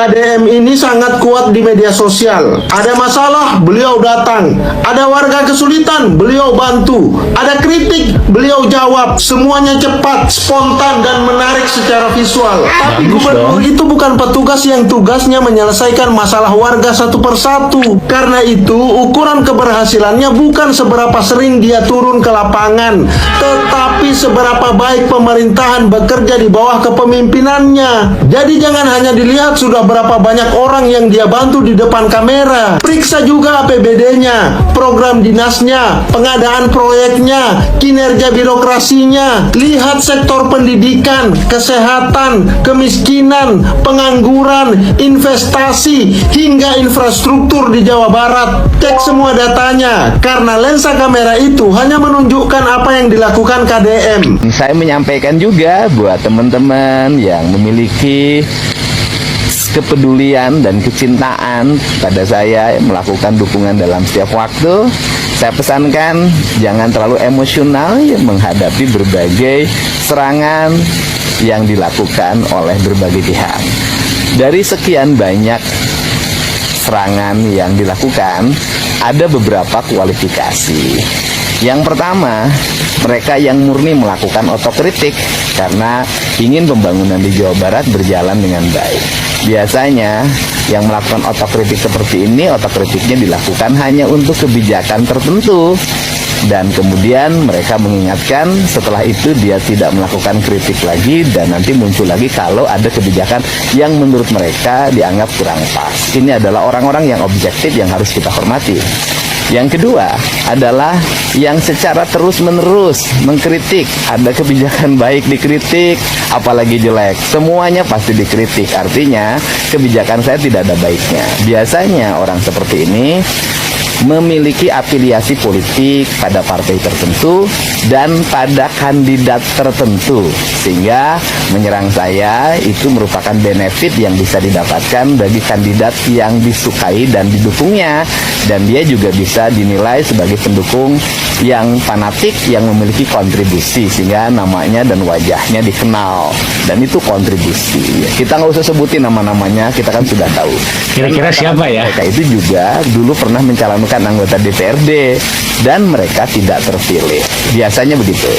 KDM ini sangat kuat di media sosial. Ada masalah, beliau datang. Ada warga kesulitan, beliau bantu. Ada kritik, beliau jawab. Semuanya cepat, spontan, dan menarik secara visual. Tapi gubernur itu bukan petugas yang tugasnya menyelesaikan masalah warga satu persatu. Karena itu, ukuran keberhasilannya bukan seberapa sering dia turun ke lapangan, tetapi seberapa baik pemerintahan bekerja di bawah kepemimpinannya. Jadi jangan hanya dilihat sudah berapa banyak orang yang dia bantu di depan kamera. Periksa juga APBD-nya, program dinasnya, pengadaan proyeknya, kinerja birokrasinya. Lihat sektor pendidikan, kesehatan, kemiskinan, pengangguran, investasi, hingga infrastruktur di Jawa Barat. Cek semua datanya, karena lensa kamera itu hanya menunjukkan apa yang dilakukan KDM. Saya menyampaikan juga buat teman-teman yang memiliki kepedulian dan kecintaan pada saya, melakukan dukungan dalam setiap waktu. Saya pesankan jangan terlalu emosional menghadapi berbagai serangan yang dilakukan oleh berbagai pihak. Dari sekian banyak serangan yang dilakukan, ada beberapa kualifikasi. Yang pertama, mereka yang murni melakukan otokritik karena ingin pembangunan di Jawa Barat berjalan dengan baik. Biasanya yang melakukan otokritik seperti ini, otokritiknya dilakukan hanya untuk kebijakan tertentu. Dan kemudian mereka mengingatkan setelah itu dia tidak melakukan kritik lagi, dan nanti muncul lagi kalau ada kebijakan yang menurut mereka dianggap kurang pas. Ini adalah orang-orang yang objektif yang harus kita hormati. Yang kedua adalah yang secara terus-menerus mengkritik. Ada kebijakan baik dikritik, apalagi jelek, semuanya pasti dikritik. Artinya kebijakan saya tidak ada baiknya. Biasanya orang seperti ini memiliki afiliasi politik pada partai tertentu dan pada kandidat tertentu, sehingga menyerang saya itu merupakan benefit yang bisa didapatkan bagi kandidat yang disukai dan didukungnya, dan dia juga bisa dinilai sebagai pendukung yang fanatik yang memiliki kontribusi, sehingga namanya dan wajahnya dikenal, dan itu kontribusi. Kita nggak usah sebutin nama-namanya, kita kan sudah tahu. Kira-kira siapa ya? Mereka itu juga dulu pernah mencalonkan anggota DPRD dan mereka tidak terpilih. Biasanya begitu.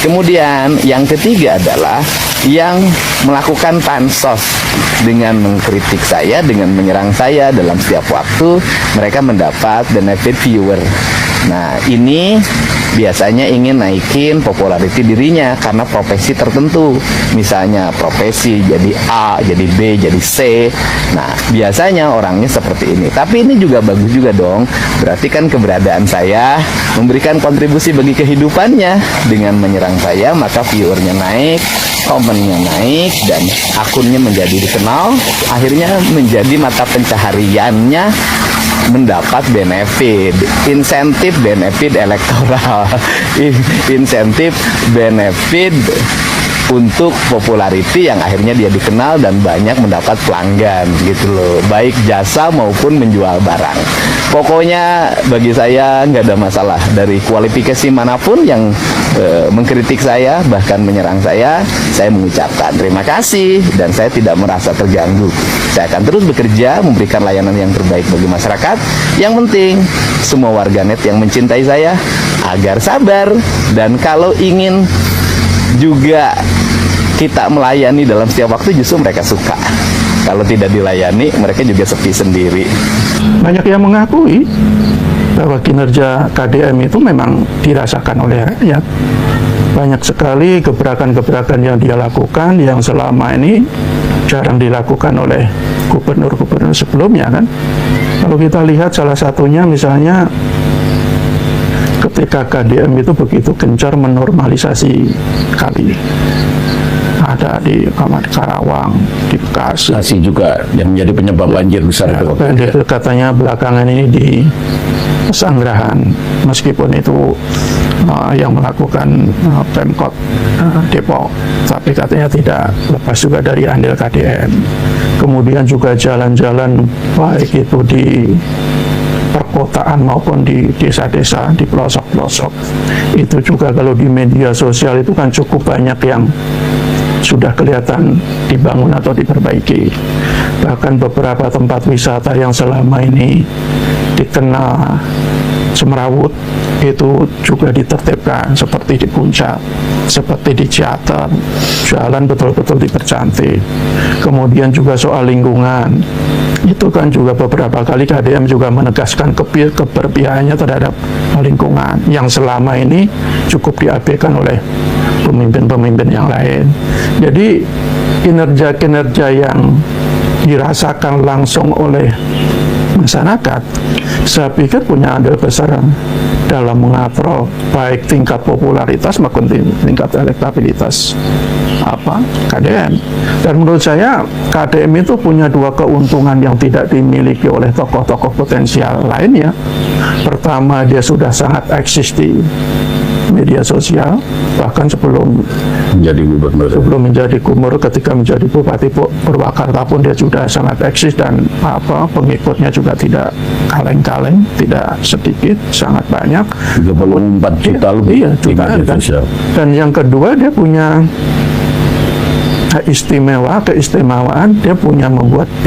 Kemudian yang ketiga adalah yang melakukan pansos dengan mengkritik saya, dengan menyerang saya dalam setiap waktu. Mereka mendapat benefit viewer. Nah, ini biasanya ingin naikin popularity dirinya karena profesi tertentu. Misalnya profesi jadi A, jadi B, jadi C. Nah, biasanya orangnya seperti ini. Tapi ini juga bagus juga dong. Berarti kan keberadaan saya memberikan kontribusi bagi kehidupannya. Dengan menyerang saya, maka viewernya naik, komennya naik, dan akunnya menjadi dikenal. Akhirnya menjadi mata pencahariannya, mendapat benefit, insentif benefit elektoral, insentif benefit untuk popularity yang akhirnya dia dikenal dan banyak mendapat pelanggan gitu loh, baik jasa maupun menjual barang. Pokoknya bagi saya nggak ada masalah dari kualifikasi manapun yang mengkritik saya, bahkan menyerang saya mengucapkan terima kasih dan saya tidak merasa terganggu. Saya akan terus bekerja memberikan layanan yang terbaik bagi masyarakat. Yang penting semua warganet yang mencintai saya agar sabar, dan kalau ingin juga kita melayani dalam setiap waktu, justru mereka suka. Kalau tidak dilayani, mereka juga sepi sendiri. Banyak yang mengakui bahwa kinerja KDM itu memang dirasakan oleh rakyat. Banyak sekali gebrakan-gebrakan yang dia lakukan yang selama ini jarang dilakukan oleh gubernur-gubernur sebelumnya kan. Kalau kita lihat salah satunya misalnya ketika KDM itu begitu gencar menormalisasi kali. Ada di Karawang, di Bekasi juga yang menjadi penyebab banjir besar itu. Katanya belakangan ini di Pesanggerahan, meskipun itu yang melakukan Pemkot Depok, tapi katanya tidak lepas juga dari andil KDM. Kemudian juga jalan-jalan baik itu di perkotaan maupun di desa-desa, di pelosok-pelosok, itu juga kalau di media sosial itu kan cukup banyak yang sudah kelihatan dibangun atau diperbaiki. Bahkan beberapa tempat wisata yang selama ini dikenal semrawut itu juga ditertibkan, seperti di Puncak, seperti di Ciater, jalan betul-betul dipercantik. Kemudian juga soal lingkungan, itu kan juga beberapa kali KDM juga menegaskan keberpihakannya terhadap lingkungan yang selama ini cukup diabaikan oleh pemimpin-pemimpin yang lain. Jadi kinerja-kinerja yang dirasakan langsung oleh masyarakat, saya pikir punya andil besar dalam mengatur baik tingkat popularitas maupun tingkat elektabilitas KDM. Dan menurut saya KDM itu punya dua keuntungan yang tidak dimiliki oleh tokoh-tokoh potensial lainnya. Pertama, dia sudah sangat eksis di media sosial, bahkan sebelum Menjadi gubernur. menjadi gubernur, ketika menjadi Bupati Purwakarta pun dia sudah sangat eksis, dan pengikutnya juga tidak kaleng-kaleng, tidak sedikit, sangat banyak, 34 juta lebih iya, di jutaan media kan. sosial. Dan yang kedua, dia punya keistimewaan, dia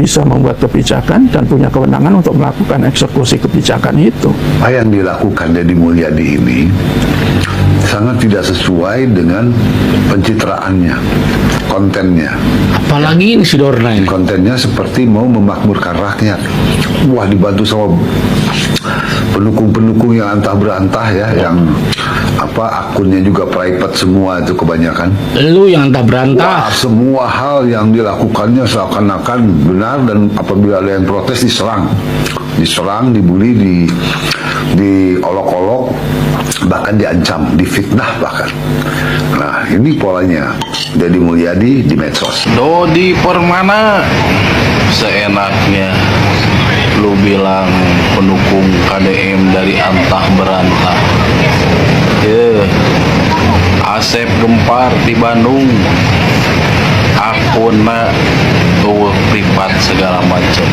bisa membuat kebijakan dan punya kewenangan untuk melakukan eksekusi kebijakan itu. Apa yang dilakukan Deddy Mulyadi ini sangat tidak sesuai dengan pencitraannya, kontennya. Apalagi ini si Dorna ini. Kontennya seperti mau memakmurkan rakyat. Wah, dibantu sama pendukung-pendukung yang antah berantah ya, yang akunnya juga private semua itu kebanyakan. Lu yang entah berantah. Wah, semua hal yang dilakukannya seakan-akan benar, dan apabila ada yang protes diserang, dibully, diolok-olok, bahkan diancam, difitnah bahkan. Nah, ini polanya Deddy Mulyadi di medsos. Dodi Permana, seenaknya lu bilang pendukung KDM dari antah berantah. Asep Gempar di Bandung, akunna tuh privat segala macam.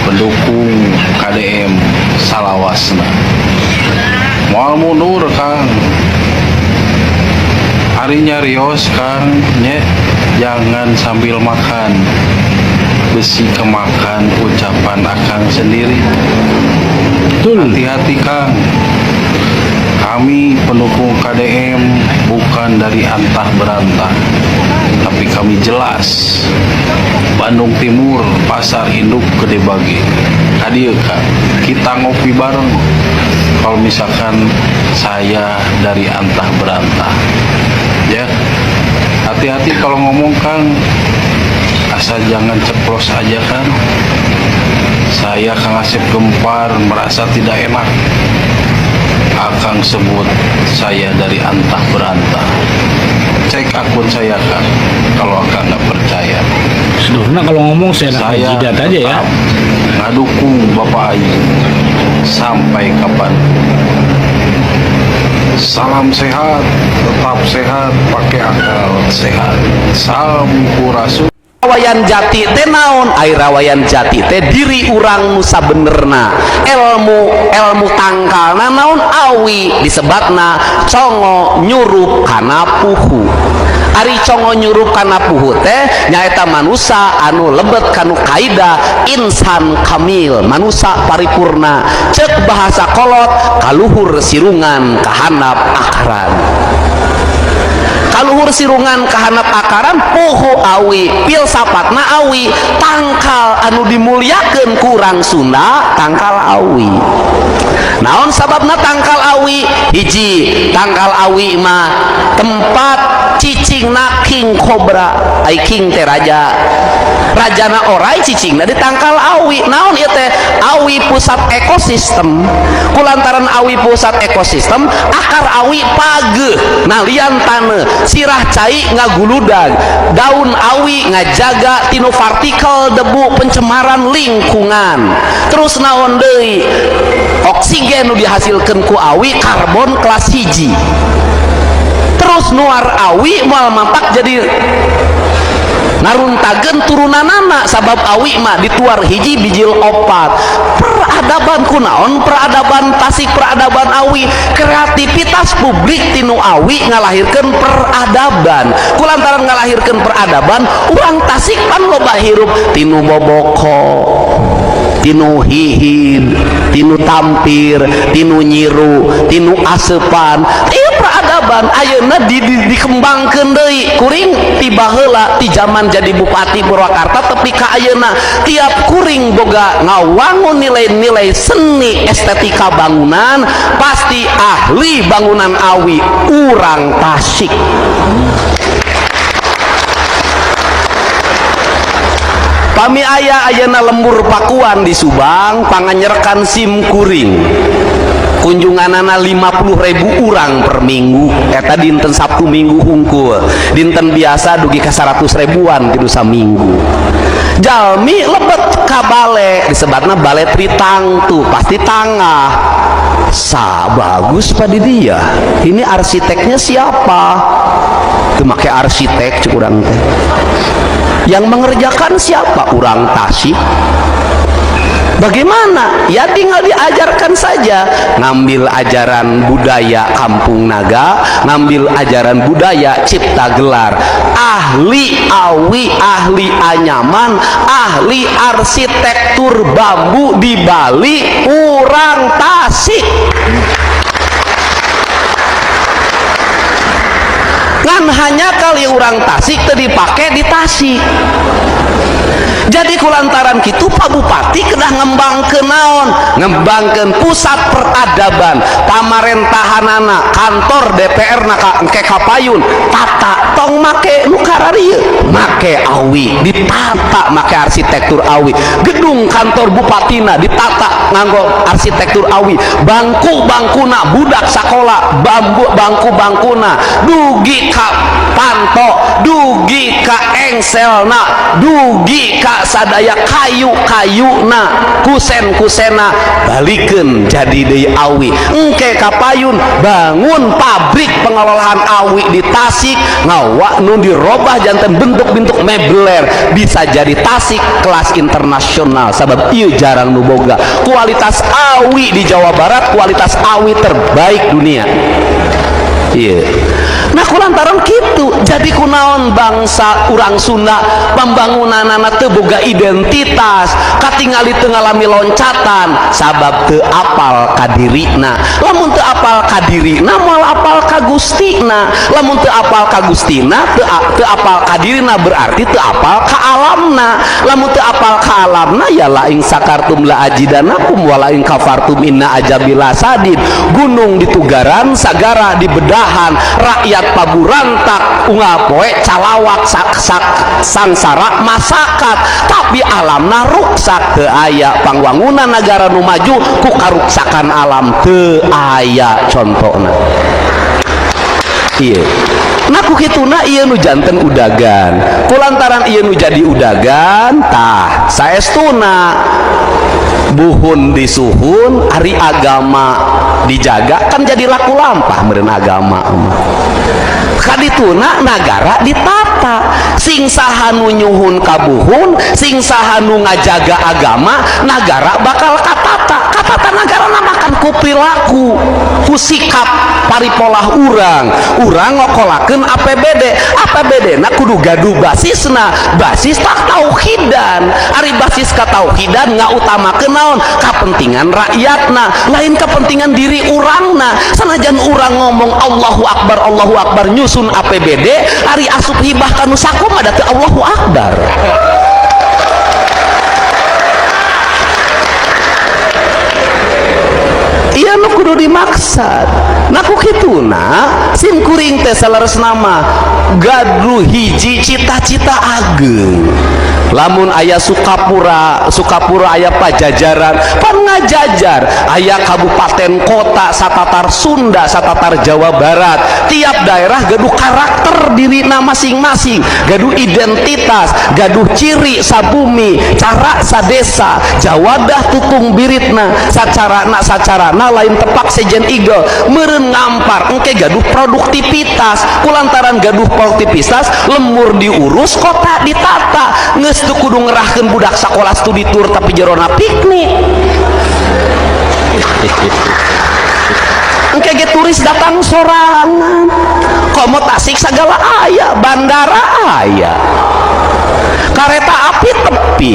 Pendukung KDM salawasna. Moal mundur Kang. Hari nyarios Kang, jangan sambil makan. Besi kemakan ucapan akang sendiri. Hati-hati Kang. Kami pendukung KDM bukan dari antah berantah, tapi kami jelas Bandung Timur, Pasar Induk, Gede Bage. Hadir Kang, kita ngopi bareng. Kalau misalkan saya dari antah berantah, ya hati-hati kalau ngomong Kang, asal jangan ceplos aja kan. Saya Kang Asep Gempar merasa tidak enak Akang sebut saya dari antah berantah. Cek akun saya Kang, kalau Akang nggak percaya. Sedurna kalau ngomong saya jidat aja ya. Ngadukung Bapak Ayu sampai kapan. Salam sehat, tetap sehat, pakai akal sehat. Sampurasun. Rawayan jati teh naon? Ai rawayan jati teh diri urang nu sabenerna. Ilmu tangkalna naon? Awi disebatna congo nyurup kana puhu. Ari congo nyurup kana puhu teh nyaeta manusia anu lebet kanu kaida insan kamil, manusia paripurna. Cek bahasa kolot kaluhur sirungan kahanap akaran. Kaluhur sirungan kahanap akaran puhu awi, filsafatna awi, tangkal anu dimulyakeun kurang Sunda tangkal awi. Naon sababna tangkal awi? Hiji, tangkal awi mah tempat cicingna king cobra. Ai king teh raja, rajana orai cicingna di tangkal awi. Naon ieu teh? Awi pusat ekosistem. Kulantaran awi pusat ekosistem, akar awi pageuh nalian taneuh, sirah cai ngaguludag, daun awi ngajaga tinu partikel debu pencemaran lingkungan. Terus naon deui? Oksigen nu dihasilkeun ku awi karbon kelas hiji. Terus nuar awi moal mampak jadi naruntagen turunanana sabab awi mah dituar hiji bijil opat. Peradaban kunaon? Peradaban Tasik, peradaban awi. Kreativitas publik tinu awi ngalahirkeun peradaban. Kulantaran ngalahirkeun peradaban, urang Tasik pan loba hirup tinu boboko, tinu hihid, tinu tampir, tinu nyiru, tinu asepan. Ieu peradaban ayeuna dikembangkeun deui. Kuring tiba heula ti zaman jadi bupati Purwakarta tepi ka ayeuna tiap kuring boga ngawangun nilai-nilai seni estetika bangunan pasti ahli bangunan awi urang Tasik. Pami aya ayeuna lembur pakuan di Subang panganyerkan sim kuring kunjunganana 50.000 urang per minggu eta dinten Sabtu Minggu hungkul, dinten biasa dugi ka 100 ribuan tilu saminggu. Jalmi lebet ka bale disebutna bale Tritang tuh pasti tangah sa bagus pada dia. Ini arsiteknya siapa? Teu make arsitek cuk urang teh. Yang mengerjakan siapa? Urang Tasik. Bagaimana? Ya tinggal diajarkan saja. Ngambil ajaran budaya Kampung Naga, ngambil ajaran budaya Cipta Gelar. Ahli awi, ahli anyaman, ahli arsitektur bambu di Bali, urang Tasik. Kan hanya kali urang Tasik teu dipake di Tasik. Jadi kulantaran kitu Pak Bupati kedah ngembangkeun naon? Ngembangkeun pusat peradaban, pamarentahanana, kantor DPR na engke kapayun, tata tong make nu kararieu, make awi, ditata make arsitektur awi. Gedung kantor bupatina ditata nganggo arsitektur awi. Bangku-bangkuna budak sakola, bangku-bangkuna dugi ka panto, dugi ka engselna, dugi ka sadaya kayu-kayuna, kusen-kusena balikeun jadi deui awi. Engke kapayun bangun pabrik pengolahan awi di Tasik, ngawa nu dirobah janten bentuk-bentuk mebler bisa jadi Tasik kelas internasional. Sabab ieu jarang nu boga kualitas awi di Jawa Barat, kualitas awi terbaik dunia. Iya. Nah kulantaran gitu jadi kunaon bangsa urang Sunda pembangunanana teu boga identitas, katingali teu ngalami loncatan sabab teu apal ka dirina. Lamun teu apal ka dirina moal apal ka Gustina, lamun teu apal ka Gustina teu apal ka dirina berarti teu apal ka alamna. Lamun teu apal ka alamna ya la ing sakartum la ajidanakum wala ing kafartum inna ajabila sadid. Gunung ditugaran, sagara dibedahan, rakyat paburantak unggal poe calawak sangsara masakat, tapi alamna ruksak. Teu aya pangwangunan negara nu maju ku karuksakan alam, teu aya contona. Iya. Nah kukituna ieu nu janten udagan. Kulantaran ieu nu jadi udagan, tah saestuna buhun disuhun, ari agama dijaga kan jadi laku lampah meureun agama. Kadituna nagara ditata, sing saha nu nyuhun ka buhun, sing saha nu ngajaga agama, nagara bakal katata. Katata nagara namakan ku perilaku, ku sikap paripolah urang ngokolakeun APBD. APBD na kudu gaduh basisna, basis tak tauhidan. Ari basis ka tauhidan ngautamakeun naon? Kapentingan rakyatna, lain kepentingan diri urangna. Sanajan urang ngomong Allahu Akbar nyusun APBD, ari asup hibah kanu sakumaha da teu Allahu Akbar. Iya nu kudu dimaksad. Nah kukituna sim kuring teh salaresna mah gaduh hiji cita-cita ageng. Lamun aya Sukapura aya Pajajaran, pan ngajajar aya kabupaten kota satatar Sunda, satatar Jawa Barat. Tiap daerah gaduh karakter dirina masing-masing, gaduh identitas, gaduh ciri sabumi, cara sadesa, jawadah tutung biritna, sacarana lain Bapak Sejen Eagle meureun ngampar engke gaduh produktivitas, kulantaran gaduh produktivitas lemur diurus, kota ditata, geus teu kudu ngerahkeun budak sakola studi tour tapi jerona piknik. Engke ge turis datang sorangan, komo Tasik sagala aya, bandara aya, kareta api tepi,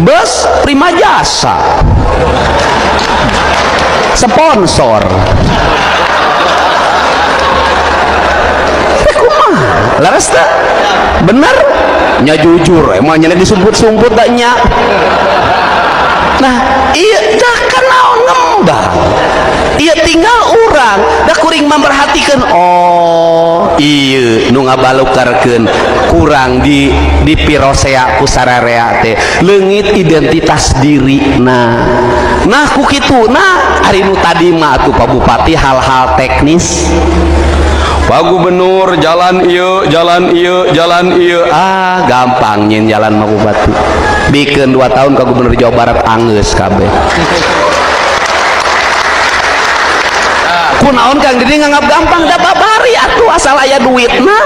bus prima jasa, sponsor. Kumaha laras teh bener nya jujur emangnya disumput-sumput da nya. Nah iya dah kan naon ngembang, iya tinggal urang dah kuring memperhatikan, oh iya nu ngabalukarkeun kurang di pirosea ku sararea teh leungit identitas diri. Nah ku kitu nah ari nu tadi mah atuh Pak Bupati hal-hal teknis, Pak Gubernur jalan ieu gampang nyin jalan mah Bupati bikin 2 tahun ke Gubernur Jawa Barat anggeus kabeh. Kunaon Kang Didi nganggap gampang da babari atuh asal aya duitna.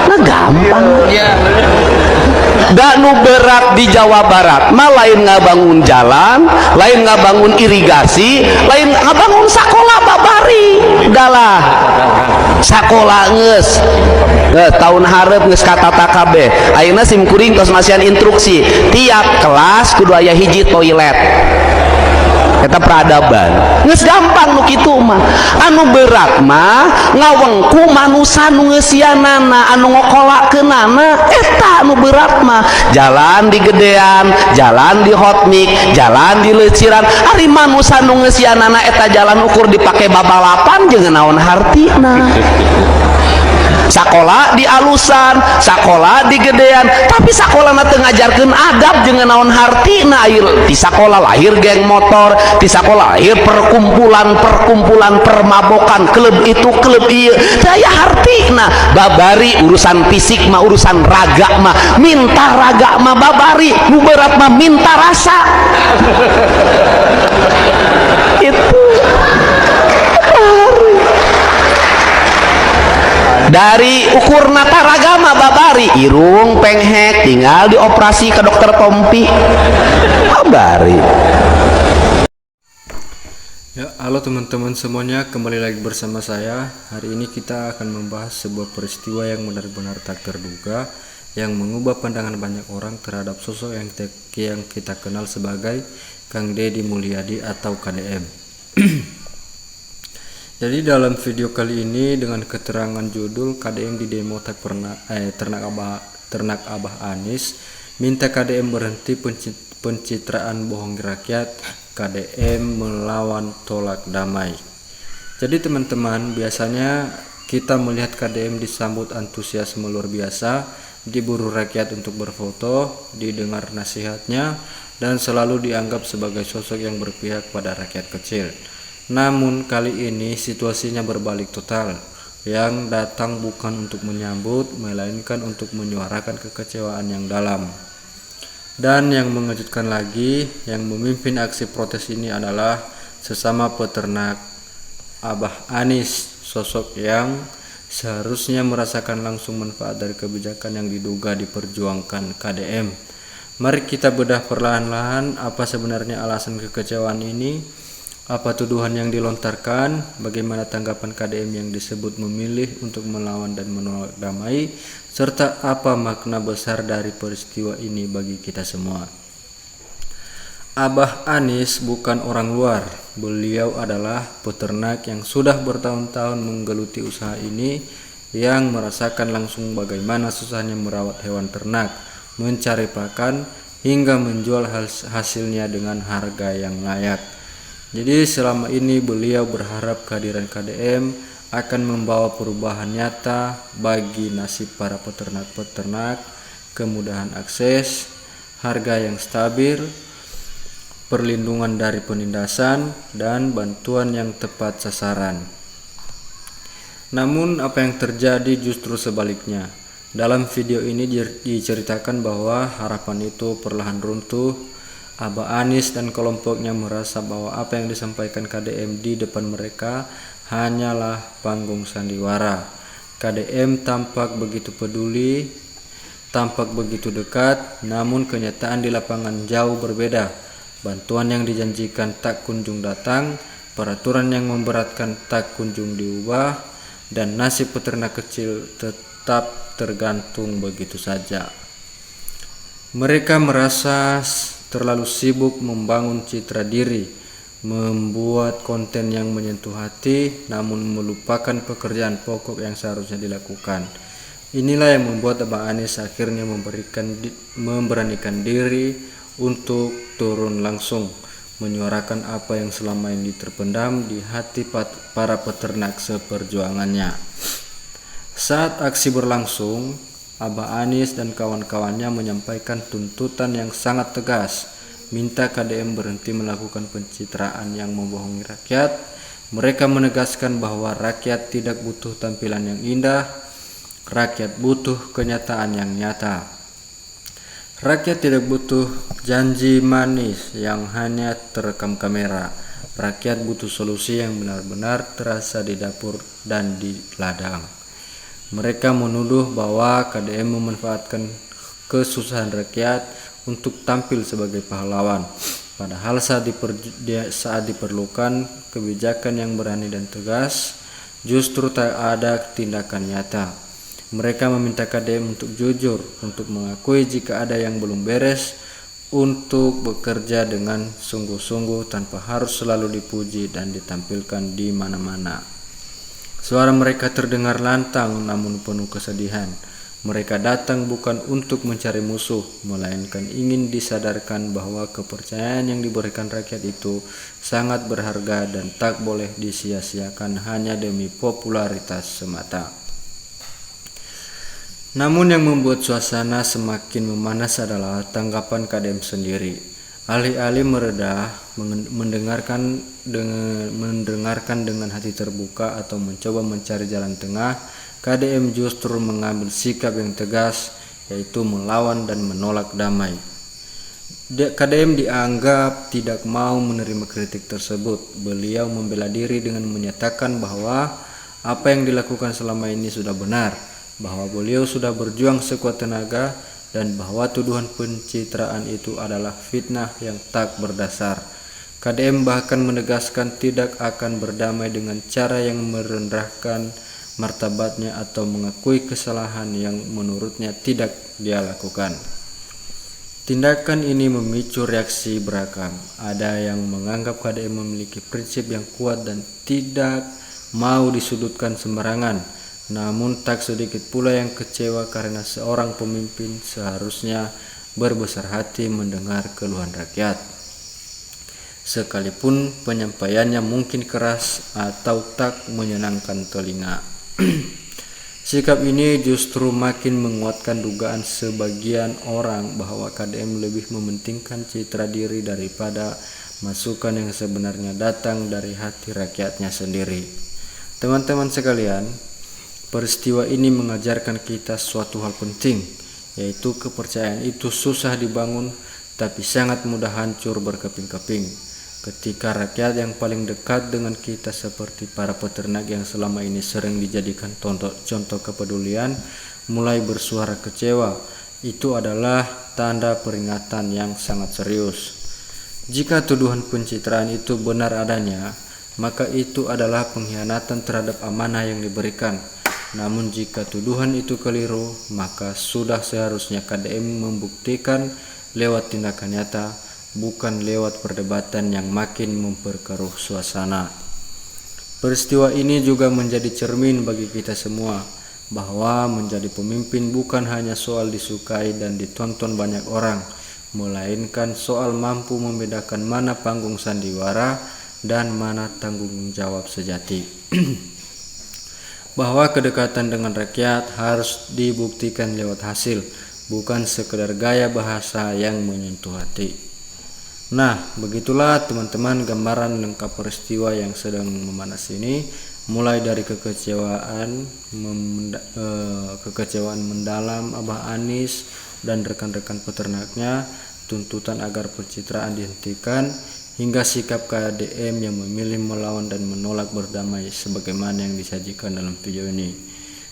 Nah gampang. Da nu berat di Jawa Barat mah lain ngabangun jalan, lain ngabangun irigasi, lain ngabangun sakola babari. Dalah sakola geus tahun hareup geus katata kabeh. Ayeuna sim kuring tos masihan instruksi tiap kelas kudu aya hiji toilet. Eta peradaban geus gampang nu kitu mah. Anu berat mah ngawengku manusa nu ngeusianana, anu ngokolakeunana eta anu berat mah. Jalan di gedean, jalan di hotmik, jalan di leuciran, ari manusa nu ngeusianana eta jalan ukur dipake babalapan jeung naon hartina. Sakola di alusan, sakola di gedean, tapi sakola teu ngajarkeun adab jeung naon hartina. Di sakola lahir geng motor, di sakola lahir perkumpulan permabokan, klub itu klub ieu, teu aya hartina. Babari urusan fisik mah, urusan raga mah, minta raga mah babari, nu berat mah minta rasa. Itu dari ukur nata ragama babari irung penghek tinggal dioperasi ke dokter Tompi babari. Ya, halo teman-teman semuanya, kembali lagi bersama saya. Hari ini kita akan membahas sebuah peristiwa yang benar-benar tak terduga yang mengubah pandangan banyak orang terhadap sosok yang kita kenal sebagai Kang Deddy Mulyadi atau KDM. Jadi dalam video kali ini dengan keterangan judul KDM di demo ternak Abah Anies, minta KDM berhenti pencitraan bohong rakyat, KDM melawan tolak damai. Jadi teman-teman, biasanya kita melihat KDM disambut antusiasme luar biasa, diburu rakyat untuk berfoto, didengar nasihatnya, dan selalu dianggap sebagai sosok yang berpihak pada rakyat kecil. Namun kali ini situasinya berbalik total. Yang datang bukan untuk menyambut, melainkan untuk menyuarakan kekecewaan yang dalam. Dan yang mengejutkan lagi, yang memimpin aksi protes ini adalah sesama peternak Abah Anies, sosok yang seharusnya merasakan langsung manfaat dari kebijakan yang diduga diperjuangkan KDM. Mari kita bedah perlahan-lahan apa sebenarnya alasan kekecewaan ini. Apa tuduhan yang dilontarkan, bagaimana tanggapan KDM yang disebut memilih untuk melawan dan menolak damai, serta apa makna besar dari peristiwa ini bagi kita semua. Abah Anies bukan orang luar, beliau adalah peternak yang sudah bertahun-tahun menggeluti usaha ini, yang merasakan langsung bagaimana susahnya merawat hewan ternak, mencari pakan, hingga menjual hasilnya dengan harga yang layak. Jadi selama ini beliau berharap kehadiran KDM akan membawa perubahan nyata bagi nasib para peternak-peternak, kemudahan akses, harga yang stabil, perlindungan dari penindasan, dan bantuan yang tepat sasaran. Namun apa yang terjadi justru sebaliknya. Dalam video ini diceritakan bahwa harapan itu perlahan runtuh. Abah Anies dan kelompoknya merasa bahwa apa yang disampaikan KDM di depan mereka hanyalah panggung sandiwara. KDM tampak begitu peduli, tampak begitu dekat, namun kenyataan di lapangan jauh berbeda. Bantuan yang dijanjikan tak kunjung datang, peraturan yang memberatkan tak kunjung diubah, dan nasib peternak kecil tetap tergantung begitu saja. Mereka merasa terlalu sibuk membangun citra diri, membuat konten yang menyentuh hati, namun melupakan pekerjaan pokok yang seharusnya dilakukan. Inilah yang membuat Abah Anies akhirnya memberanikan diri untuk turun langsung, menyuarakan apa yang selama ini terpendam di hati para peternak seperjuangannya. Saat aksi berlangsung, Abah Anies dan kawan-kawannya menyampaikan tuntutan yang sangat tegas, minta KDM berhenti melakukan pencitraan yang membohongi rakyat. Mereka menegaskan bahwa rakyat tidak butuh tampilan yang indah, rakyat butuh kenyataan yang nyata. Rakyat tidak butuh janji manis yang hanya terekam kamera. Rakyat butuh solusi yang benar-benar terasa di dapur dan di ladang. Mereka menuduh bahwa KDM memanfaatkan kesusahan rakyat untuk tampil sebagai pahlawan. Padahal saat diperlukan kebijakan yang berani dan tegas, justru tak ada tindakan nyata. Mereka meminta KDM untuk jujur, untuk mengakui jika ada yang belum beres, untuk bekerja dengan sungguh-sungguh tanpa harus selalu dipuji dan ditampilkan di mana-mana. Suara mereka terdengar lantang namun penuh kesedihan. Mereka datang bukan untuk mencari musuh, melainkan ingin disadarkan bahwa kepercayaan yang diberikan rakyat itu sangat berharga dan tak boleh disia-siakan hanya demi popularitas semata. Namun yang membuat suasana semakin memanas adalah tanggapan KDM sendiri. Alih-alih meredah, mendengarkan dengan hati terbuka atau mencoba mencari jalan tengah, KDM justru mengambil sikap yang tegas, yaitu melawan dan menolak damai. KDM dianggap tidak mau menerima kritik tersebut. Beliau membela diri dengan menyatakan bahwa apa yang dilakukan selama ini sudah benar, bahwa beliau sudah berjuang sekuat tenaga, dan bahwa tuduhan pencitraan itu adalah fitnah yang tak berdasar. KDM bahkan menegaskan tidak akan berdamai dengan cara yang merendahkan martabatnya atau mengakui kesalahan yang menurutnya tidak dia lakukan. Tindakan ini memicu reaksi beragam. Ada yang menganggap KDM memiliki prinsip yang kuat dan tidak mau disudutkan sembarangan. Namun tak sedikit pula yang kecewa karena seorang pemimpin seharusnya berbesar hati mendengar keluhan rakyat. Sekalipun penyampaiannya mungkin keras atau tak menyenangkan telinga. Sikap ini justru makin menguatkan dugaan sebagian orang bahwa KDM lebih mementingkan citra diri daripada masukan yang sebenarnya datang dari hati rakyatnya sendiri. Teman-teman sekalian, peristiwa ini mengajarkan kita suatu hal penting, yaitu kepercayaan itu susah dibangun tapi sangat mudah hancur berkeping-keping. Ketika rakyat yang paling dekat dengan kita seperti para peternak yang selama ini sering dijadikan contoh kepedulian mulai bersuara kecewa, itu adalah tanda peringatan yang sangat serius. Jika tuduhan pencitraan itu benar adanya, maka itu adalah pengkhianatan terhadap amanah yang diberikan. Namun jika tuduhan itu keliru, maka sudah seharusnya KDM membuktikan lewat tindakan nyata, bukan lewat perdebatan yang makin memperkeruh suasana. Peristiwa ini juga menjadi cermin bagi kita semua, bahwa menjadi pemimpin bukan hanya soal disukai dan ditonton banyak orang, melainkan soal mampu membedakan mana panggung sandiwara dan mana tanggung jawab sejati. Bahwa kedekatan dengan rakyat harus dibuktikan lewat hasil, bukan sekedar gaya bahasa yang menyentuh hati. Nah, begitulah teman-teman gambaran lengkap peristiwa yang sedang memanas ini, mulai dari kekecewaan mendalam Abah Anies dan rekan-rekan peternaknya, tuntutan agar pencitraan dihentikan, hingga sikap KDM yang memilih melawan dan menolak berdamai sebagaimana yang disajikan dalam video ini.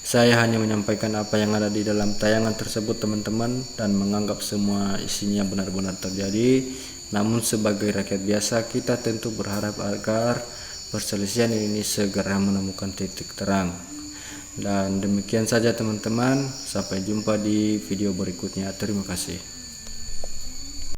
Saya hanya menyampaikan apa yang ada di dalam tayangan tersebut teman-teman, dan menganggap semua isinya benar-benar terjadi. Namun sebagai rakyat biasa, kita tentu berharap agar perselisihan ini segera menemukan titik terang. Dan demikian saja teman-teman, sampai jumpa di video berikutnya. Terima kasih.